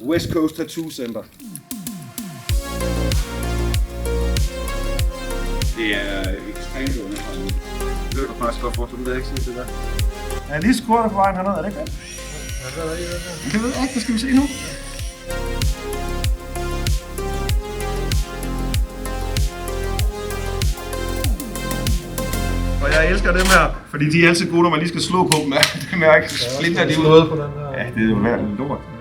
West Coast Tattoo Center. Det er ekstremt underholdende. Det er faktisk godt for, du ved ikke det der. Jeg er lige scoret på vejen hernede, er det ikke det? Det ved jeg ikke, det skal vi se nu. Og jeg elsker dem her, fordi de er altid gode, når man lige skal slå på dem. Dem er ikke splinter de ud. Ja, det er jo værd lort.